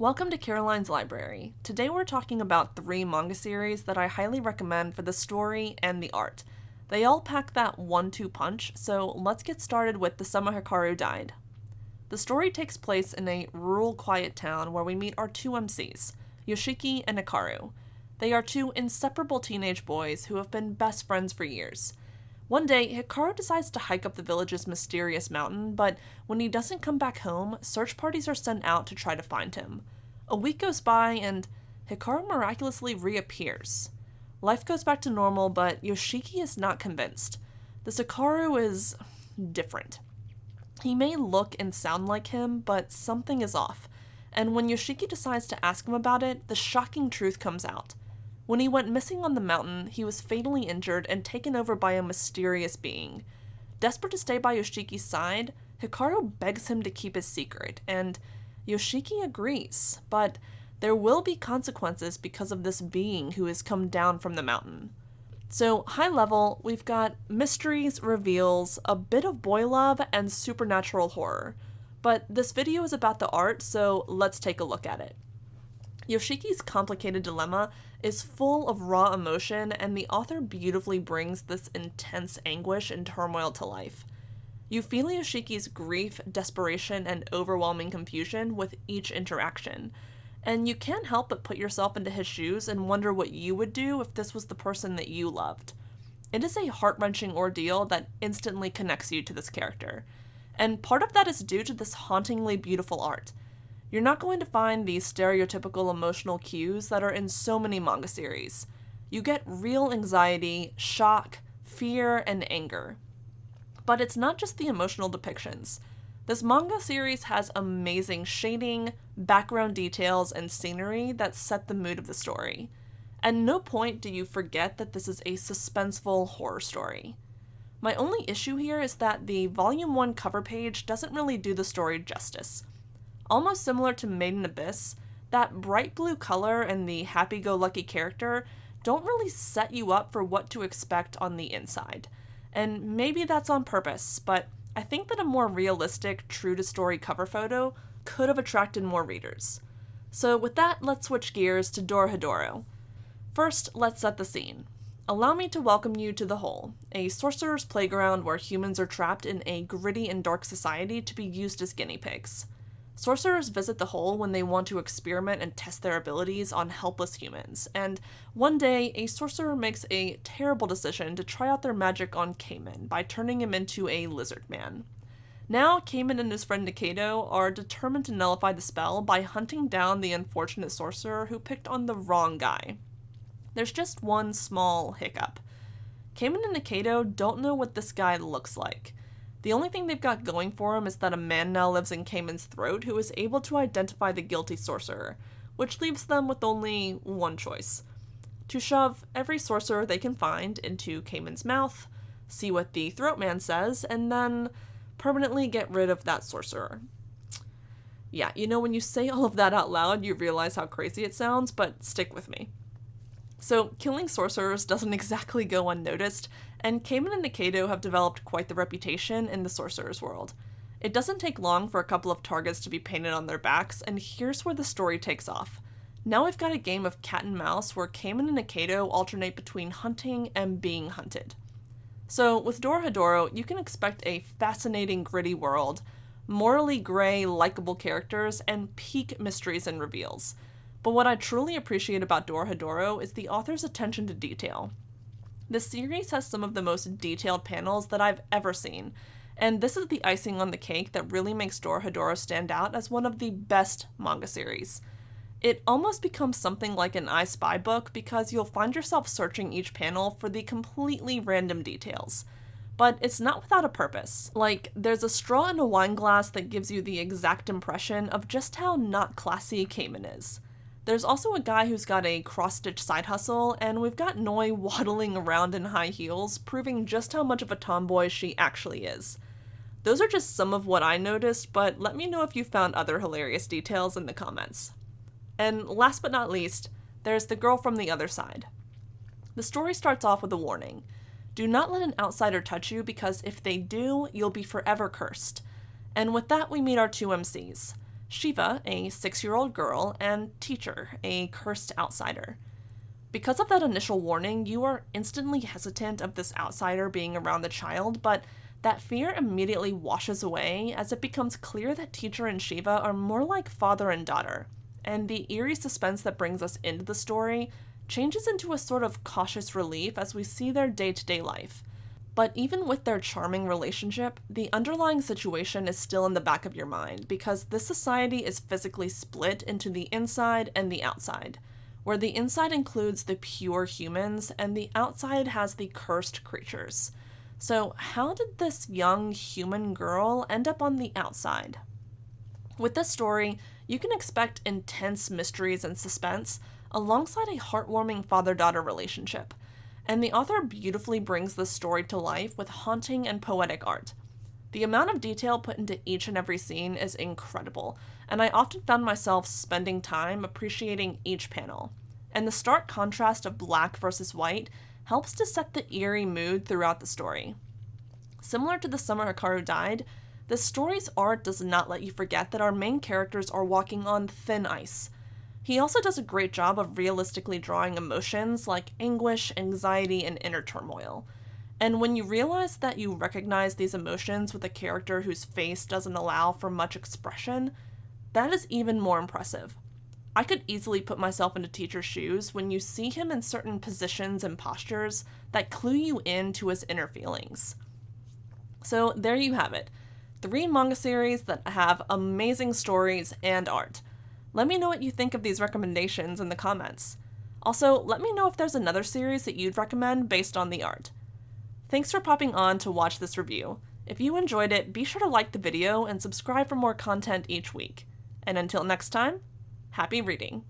Welcome to Caroline's Library. Today we're talking about 3 manga series that I highly recommend for the story and the art. They all pack that 1-2 punch, so let's get started with The Summer Hikaru Died. The story takes place in a rural, quiet town where we meet our 2 MCs, Yoshiki and Hikaru. They are 2 inseparable teenage boys who have been best friends for years. One day, Hikaru decides to hike up the village's mysterious mountain, but when he doesn't come back home, search parties are sent out to try to find him. A week goes by, and Hikaru miraculously reappears. Life goes back to normal, but Yoshiki is not convinced. This Hikaru is different. He may look and sound like him, but something is off. And when Yoshiki decides to ask him about it, the shocking truth comes out. When he went missing on the mountain, he was fatally injured and taken over by a mysterious being. Desperate to stay by Yoshiki's side, Hikaru begs him to keep his secret, and Yoshiki agrees, but there will be consequences because of this being who has come down from the mountain. So, high level, we've got mysteries, reveals, a bit of boy love, and supernatural horror. But this video is about the art, so let's take a look at it. Yoshiki's complicated dilemma is full of raw emotion, and the author beautifully brings this intense anguish and turmoil to life. You feel Yoshiki's grief, desperation, and overwhelming confusion with each interaction, and you can't help but put yourself into his shoes and wonder what you would do if this was the person that you loved. It is a heart-wrenching ordeal that instantly connects you to this character, and part of that is due to this hauntingly beautiful art. You're not going to find these stereotypical emotional cues that are in so many manga series. You get real anxiety, shock, fear, and anger. But it's not just the emotional depictions. This manga series has amazing shading, background details, and scenery that set the mood of the story. At no point do you forget that this is a suspenseful horror story. My only issue here is that the Volume 1 cover page doesn't really do the story justice. Almost similar to Made in Abyss, that bright blue color and the happy-go-lucky character don't really set you up for what to expect on the inside. And maybe that's on purpose, but I think that a more realistic, true-to-story cover photo could have attracted more readers. So with that, let's switch gears to Dorohedoro. First, let's set the scene. Allow me to welcome you to the Hole, a sorcerer's playground where humans are trapped in a gritty and dark society to be used as guinea pigs. Sorcerers visit the Hole when they want to experiment and test their abilities on helpless humans, and one day, a sorcerer makes a terrible decision to try out their magic on Cayman by turning him into a lizard man. Now, Cayman and his friend Nikaido are determined to nullify the spell by hunting down the unfortunate sorcerer who picked on the wrong guy. There's just one small hiccup. Cayman and Nikaido don't know what this guy looks like. The only thing they've got going for him is that a man now lives in Cayman's throat who is able to identify the guilty sorcerer, which leaves them with only one choice: to shove every sorcerer they can find into Cayman's mouth, see what the throat man says, and then permanently get rid of that sorcerer. Yeah, when you say all of that out loud, you realize how crazy it sounds, but stick with me. So, killing sorcerers doesn't exactly go unnoticed, and Cayman and Nikaido have developed quite the reputation in the sorcerer's world. It doesn't take long for a couple of targets to be painted on their backs, and here's where the story takes off. Now we've got a game of cat and mouse where Cayman and Nikaido alternate between hunting and being hunted. So, with Dorohedoro, you can expect a fascinating, gritty world, morally gray, likable characters, and peak mysteries and reveals. But what I truly appreciate about Dorohedoro is the author's attention to detail. The series has some of the most detailed panels that I've ever seen, and this is the icing on the cake that really makes Dorohedoro stand out as one of the best manga series. It almost becomes something like an I Spy book because you'll find yourself searching each panel for the completely random details. But it's not without a purpose. Like, there's a straw in a wine glass that gives you the exact impression of just how not classy Cayman is. There's also a guy who's got a cross-stitch side hustle, and we've got Noi waddling around in high heels, proving just how much of a tomboy she actually is. Those are just some of what I noticed, but let me know if you found other hilarious details in the comments. And last but not least, there's the girl from the other side. The story starts off with a warning. Do not let an outsider touch you, because if they do, you'll be forever cursed. And with that, we meet our 2 MCs. Shiva, a 6-year-old girl, and Teacher, a cursed outsider. Because of that initial warning, you are instantly hesitant of this outsider being around the child, but that fear immediately washes away as it becomes clear that Teacher and Shiva are more like father and daughter, and the eerie suspense that brings us into the story changes into a sort of cautious relief as we see their day-to-day life. But even with their charming relationship, the underlying situation is still in the back of your mind because this society is physically split into the inside and the outside, where the inside includes the pure humans and the outside has the cursed creatures. So how did this young human girl end up on the outside? With this story, you can expect intense mysteries and suspense alongside a heartwarming father-daughter relationship. And the author beautifully brings this story to life with haunting and poetic art. The amount of detail put into each and every scene is incredible, and I often found myself spending time appreciating each panel. And the stark contrast of black versus white helps to set the eerie mood throughout the story. Similar to The Summer Hikaru Died, the story's art does not let you forget that our main characters are walking on thin ice. He also does a great job of realistically drawing emotions like anguish, anxiety, and inner turmoil. And when you realize that you recognize these emotions with a character whose face doesn't allow for much expression, that is even more impressive. I could easily put myself into Teacher's shoes when you see him in certain positions and postures that clue you in to his inner feelings. So there you have it, 3 manga series that have amazing stories and art. Let me know what you think of these recommendations in the comments. Also, let me know if there's another series that you'd recommend based on the art. Thanks for popping on to watch this review. If you enjoyed it, be sure to like the video and subscribe for more content each week. And until next time, happy reading!